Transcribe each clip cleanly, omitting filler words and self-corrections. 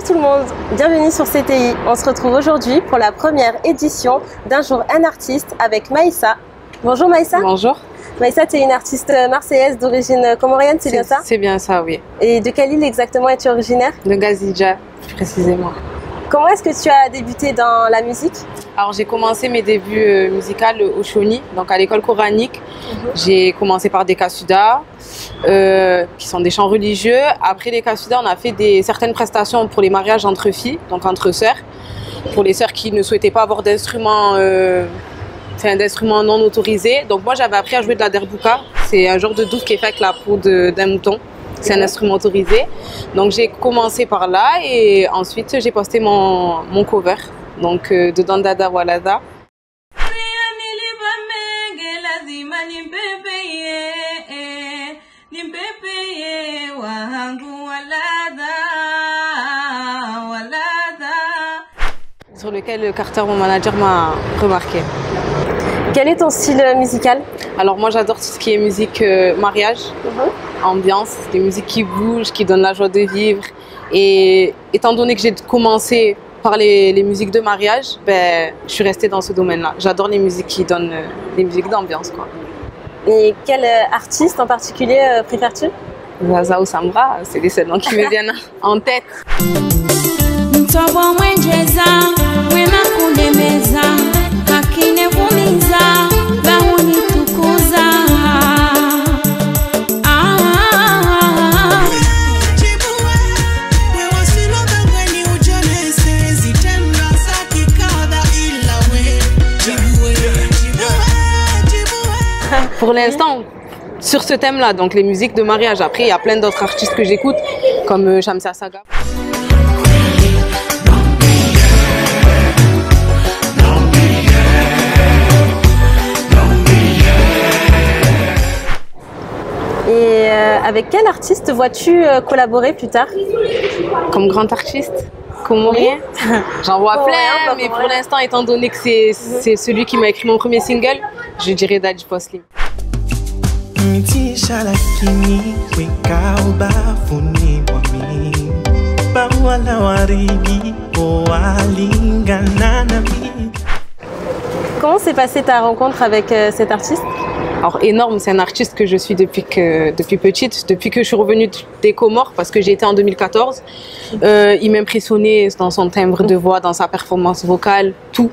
Bonjour tout le monde, bienvenue sur CTI. On se retrouve aujourd'hui pour la première édition d'Un jour un artiste avec Maïssa. Bonjour Maïssa. Bonjour. Maïssa, tu es une artiste marseillaise d'origine comorienne, c'est bien ça? C'est bien ça, oui. Et de quelle île exactement es-tu originaire? De Gazidja, plus précisément. Comment est-ce que tu as débuté dans la musique? Alors j'ai commencé mes débuts musicaux au Choni, donc à l'école coranique. J'ai commencé par des kasuda, qui sont des chants religieux. Après les kasuda, on a fait certaines prestations pour les mariages entre filles, donc entre sœurs. Pour les sœurs qui ne souhaitaient pas avoir d'instruments non autorisés. Donc moi j'avais appris à jouer de la derbouka. C'est un genre de douf qui est fait avec la peau d'un mouton. C'est un instrument autorisé. Donc j'ai commencé par là et ensuite j'ai posté mon cover. Donc de Dandada Walada. Sur lequel Carter, mon manager, m'a remarqué. Quel est ton style musical? Alors moi j'adore tout ce qui est musique mariage, ambiance, des musiques qui bougent, qui donnent la joie de vivre. Et étant donné que j'ai commencé par les musiques de mariage, ben, je suis restée dans ce domaine-là. J'adore les musiques qui donnent les musiques d'ambiance, quoi. Et quel artiste en particulier préfères-tu? Zaza ou Samra, c'est les seuls noms qui me viennent en tête. Pour l'instant, sur ce thème-là, donc les musiques de mariage. Après, il y a plein d'autres artistes que j'écoute, comme Shamsa Saga. Et avec quel artiste vois-tu collaborer plus tard? Comme grand artiste comorien, j'en vois plein, mais pour l'instant, étant donné que c'est celui qui m'a écrit mon premier single, je dirais Daddy Poslim. Comment s'est passée ta rencontre avec cet artiste? Alors énorme, c'est un artiste que je suis depuis petite, depuis que je suis revenue des Comores, parce que j'ai été en 2014. Il m'impressionnait dans son timbre de voix, dans sa performance vocale, tout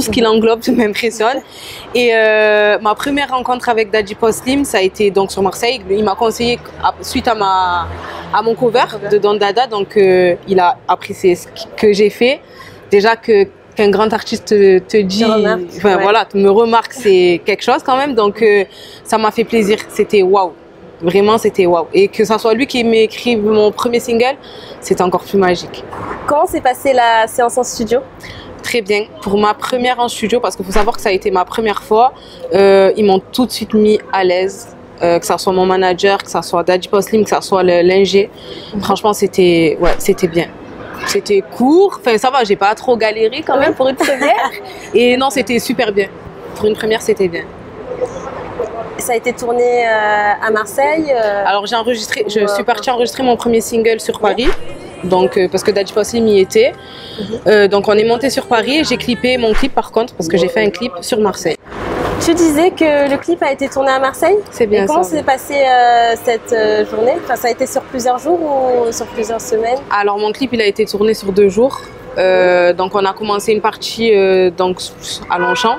ce qu'il englobe m'impressionne. Et ma première rencontre avec Daddy Poslim, ça a été donc sur Marseille. Il m'a conseillé, suite à mon cover de Dandada, donc il a apprécié ce que j'ai fait. Déjà qu'un grand artiste te dit, voilà, me remarque, c'est quelque chose quand même. Donc ça m'a fait plaisir. C'était waouh. Vraiment, c'était waouh. Et que ça soit lui qui m'écrive mon premier single, c'était encore plus magique. Comment s'est passée la séance en studio? Très bien. Pour ma première en studio, parce qu'il faut savoir que ça a été ma première fois, ils m'ont tout de suite mis à l'aise. Que ça soit mon manager, que ça soit Daddy Poslim, que ça soit l'ingé. Franchement, c'était bien. C'était court, enfin ça va, j'ai pas trop galéré quand même pour une première. Et non, c'était super bien. Pour une première, c'était bien. Ça a été tourné à Marseille Alors je suis partie enregistrer mon premier single sur Paris. Donc, parce que Daddy Poslim y était. Donc on est monté sur Paris et j'ai clippé mon clip par contre, parce que j'ai fait un clip sur Marseille. Tu disais que le clip a été tourné à Marseille? C'est bien. Et comment s'est passée cette journée? Enfin, ça a été sur plusieurs jours ou sur plusieurs semaines? Alors mon clip il a été tourné sur 2 jours. Donc on a commencé une partie donc, à Longchamp.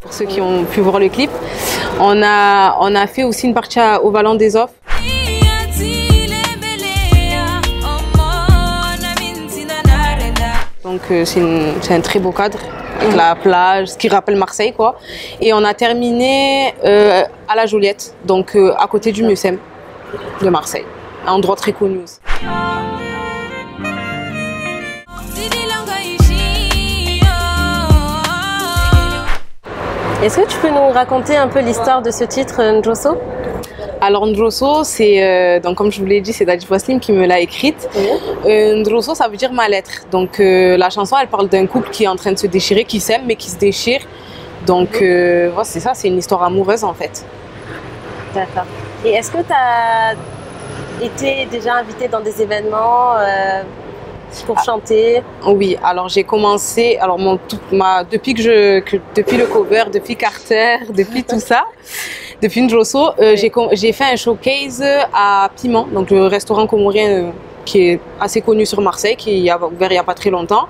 Pour ceux qui ont pu voir le clip, on a fait aussi une partie au Vallon des Offres. Donc c'est un très beau cadre avec la plage, ce qui rappelle Marseille quoi. Et on a terminé à la Joliette, donc à côté du Mucem de Marseille, un endroit très connu aussi. Est-ce que tu peux nous raconter un peu l'histoire de ce titre, Ndjosso? Alors Ndjosso, c'est donc comme je vous l'ai dit, c'est Daddy Poslim qui me l'a écrite. Ndjosso, ça veut dire ma lettre. Donc la chanson, elle parle d'un couple qui est en train de se déchirer, qui s'aime mais qui se déchire. Donc, voilà, c'est ça, c'est une histoire amoureuse en fait. D'accord. Et est-ce que tu as été déjà invitée dans des événements pour chanter? Oui, alors j'ai commencé, alors depuis depuis le cover, depuis Carter, depuis tout ça, depuis Ndrosso, j'ai fait un showcase à Piment, donc le restaurant comorien qui est assez connu sur Marseille, qui a ouvert il n'y a pas très longtemps.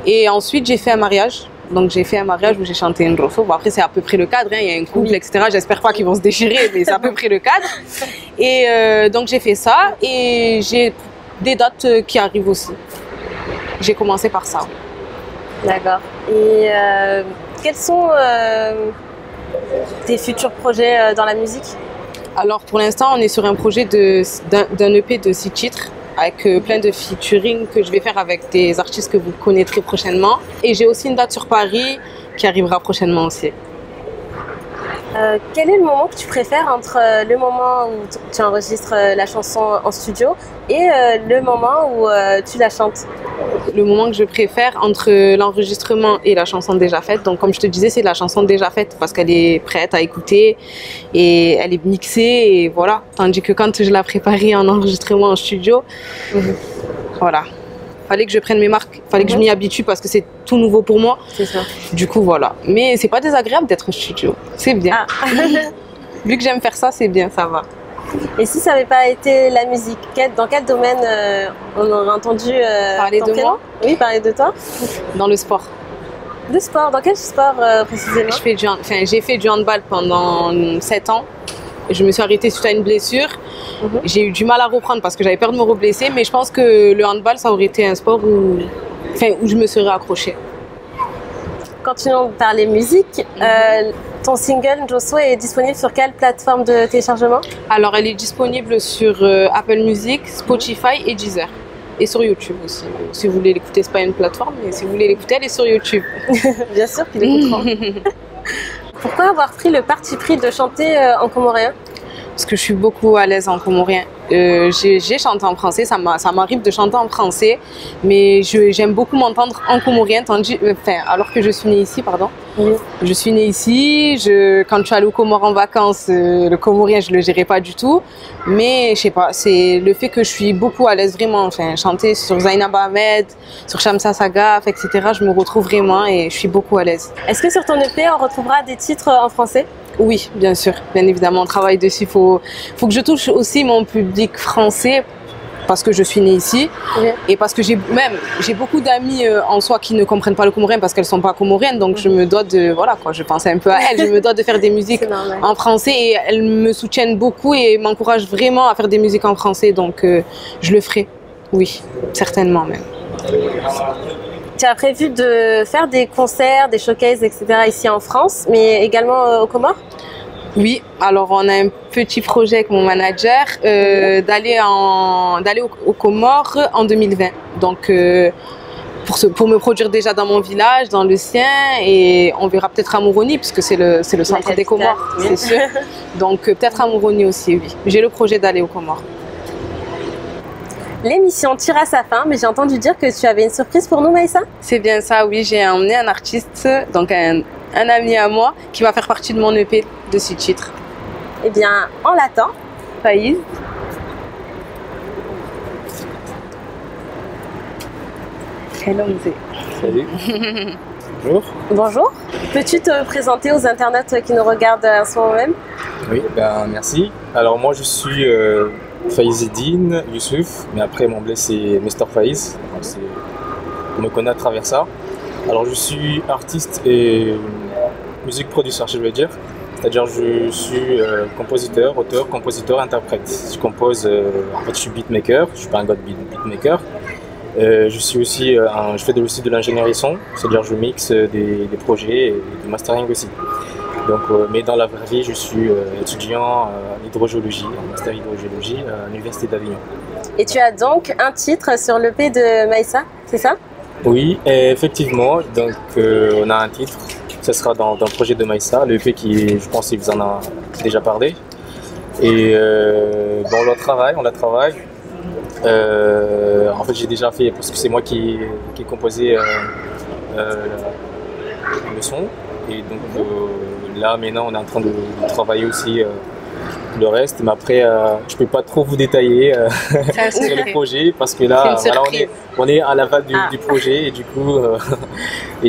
Et ensuite j'ai fait un mariage. Donc j'ai fait un mariage où j'ai chanté Ndrosso. Bon, après c'est à peu près le cadre, hein. Il y a un couple, etc. J'espère pas qu'ils vont se déchirer, mais c'est à peu près le cadre. Et donc j'ai fait ça et j'ai des dates qui arrivent aussi. J'ai commencé par ça. D'accord. Et quels sont tes futurs projets dans la musique? Alors pour l'instant on est sur un projet d'un EP de 6 titres, avec plein de featuring que je vais faire avec des artistes que vous connaîtrez prochainement. Et j'ai aussi une date sur Paris qui arrivera prochainement aussi. Quel est le moment que tu préfères entre le moment où tu enregistres la chanson en studio et le moment où tu la chantes? Le moment que je préfère entre l'enregistrement et la chanson déjà faite. Donc comme je te disais, c'est la chanson déjà faite parce qu'elle est prête à écouter et elle est mixée et voilà. Tandis que quand je la préparais en enregistrement en studio, voilà. Fallait que je prenne mes marques, fallait que je m'y habitue parce que c'est tout nouveau pour moi. C'est ça. Du coup, voilà. Mais c'est pas désagréable d'être au studio. C'est bien. Ah. Vu que j'aime faire ça, c'est bien, ça va. Et si ça n'avait pas été la musique, dans quel domaine on aurait entendu parler de moi? Oui, parler de toi. Dans le sport. Le sport, dans quel sport précisément? J'ai fait du handball pendant 7 ans. Je me suis arrêtée suite à une blessure. J'ai eu du mal à reprendre parce que j'avais peur de me reblesser, mais je pense que le handball, ça aurait été un sport où je me serais accrochée. Continuons de parler musique. Ton single Ndrosso est disponible sur quelle plateforme de téléchargement? Alors, elle est disponible sur Apple Music, Spotify et Deezer. Et sur YouTube aussi. Si vous voulez l'écouter, c'est pas une plateforme, mais si vous voulez l'écouter, elle est sur YouTube. Bien sûr qu'ils l'écouteront. Pourquoi avoir pris le parti pris de chanter en comorien? Parce que je suis beaucoup à l'aise en comorien. J'ai chanté en français, ça m'arrive de chanter en français, mais j'aime beaucoup m'entendre en comorien, alors que je suis née ici, pardon. Oui. Je suis née ici, quand je suis allée aux Comores en vacances, le comorien, je le gérais pas du tout. Mais je sais pas, c'est le fait que je suis beaucoup à l'aise vraiment. Chanter sur Zainab Ahmed, sur Shamsa Sagaf, etc. Je me retrouve vraiment et je suis beaucoup à l'aise. Est-ce que sur ton EP, on retrouvera des titres en français? Oui, bien sûr, bien évidemment, on travaille dessus. Faut que je touche aussi mon public français parce que je suis née ici et parce que j'ai beaucoup d'amis en soi qui ne comprennent pas le comorien parce qu'elles sont pas comoriennes, donc je me dois de, voilà quoi, je pensais un peu à elles, je me dois de faire des musiques en français et elles me soutiennent beaucoup et m'encouragent vraiment à faire des musiques en français, donc je le ferai, oui, certainement même. Tu as prévu de faire des concerts, des showcases, etc. ici en France, mais également aux Comores? Oui, alors on a un petit projet avec mon manager d'aller aux Comores en 2020. Donc pour me produire déjà dans mon village, dans le sien, et on verra peut-être à Moroni, puisque c'est le centre des Comores, c'est sûr. Donc peut-être à Moroni aussi, oui. J'ai le projet d'aller aux Comores. L'émission tire à sa fin, mais j'ai entendu dire que tu avais une surprise pour nous, Maïssa? C'est bien ça, oui. J'ai emmené un artiste, donc un ami à moi, qui va faire partie de mon EP de 6 titres. Eh bien, on l'attend. Faïz. Hello, Mzé. Salut. Bonjour. Bonjour. Peux-tu te présenter aux internautes qui nous regardent à ce moment même? Oui, merci. Alors moi je suis Faizeddine Youssouf, mais après mon blé c'est Mr Faiz. On me connaît à travers ça. Alors je suis artiste et musique producteur, je veux dire. C'est-à-dire je suis compositeur, auteur, compositeur, interprète. Je compose, en fait je suis beatmaker, je suis pas un god beatmaker. Je suis aussi, je fais aussi de l'ingénierie son, c'est-à-dire je mixe des projets et du mastering aussi. Donc, mais dans la vraie vie, je suis étudiant en hydrogéologie, en master hydrogéologie à l'Université d'Avignon. Et tu as donc un titre sur l'EP de Maïssa, c'est ça? Oui, effectivement. Donc, on a un titre. Ce sera dans le projet de Maïssa, l'EP qui, je pense, qu'il vous en a déjà parlé. Et bon, on la travaille. En fait, j'ai déjà fait, parce que c'est moi qui ai composé le son. Et donc là, maintenant, on est en train de travailler aussi le reste. Mais après, je peux pas trop vous détailler sur le projet parce que là, voilà, on est à l'aval du projet et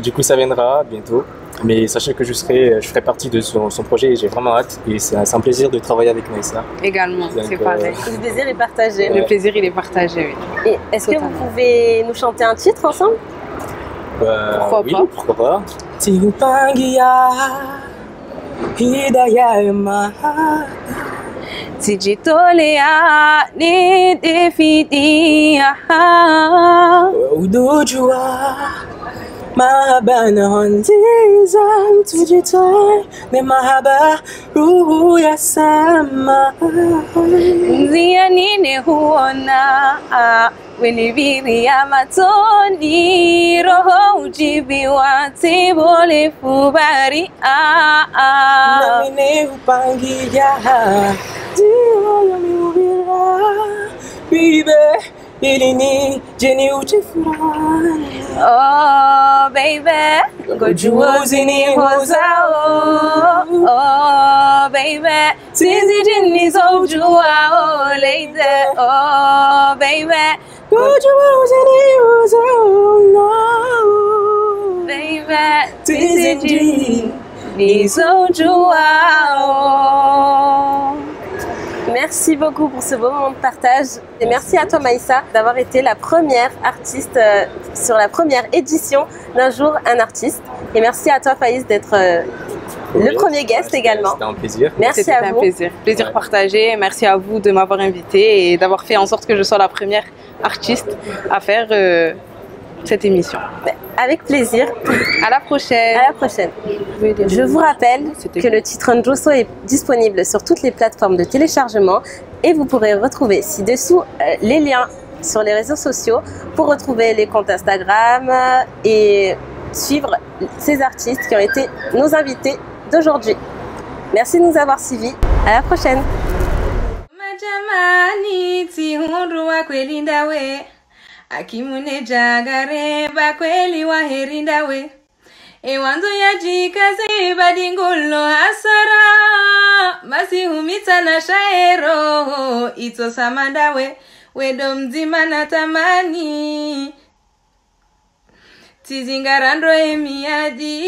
du coup, ça viendra bientôt. Mais sachez que je ferai partie de son projet et j'ai vraiment hâte. Et c'est un plaisir de travailler avec Maïssa. Également, c'est pareil. Le plaisir est partagé. Le plaisir, il est partagé, oui. Et est-ce que vous pouvez nous chanter un titre ensemble? Pourquoi oui, pas? Pourquoi pas. Tijitolea ni defidia udujua mahaba hondiza tujitoe ni mahaba ruhu ya sama nzia nine huona weniviri ya matoni roho ujibiwa tibole fubari namine upangia Dio ya miubira Bibe ilini jeni uchifurani Oh baby Gojuozi ni hozao Oh baby Tizi jini zojua oh lady Oh baby Gojuozi ni hozao no Baby Tizi jini zojua oh Merci beaucoup pour ce beau moment de partage et merci à toi Maïssa d'avoir été la première artiste sur la première édition d'Un jour un artiste et merci à toi Faïs d'être le premier guest également. C'était un plaisir. Merci à vous. Plaisir partagé. Merci à vous de m'avoir invité et d'avoir fait en sorte que je sois la première artiste à faire cette émission. Avec plaisir. À la prochaine. À la prochaine. Je vous rappelle que le titre Njoso est disponible sur toutes les plateformes de téléchargement et vous pourrez retrouver ci-dessous les liens sur les réseaux sociaux pour retrouver les comptes Instagram et suivre ces artistes qui ont été nos invités d'aujourd'hui. Merci de nous avoir suivis. À la prochaine. Akimune jagare bakweli waherinda we Ewanzo ya jikaze badingulo hasara Masi humita na shaero Ito samanda we Wedo mzima na tamani Tizingarandro emiadi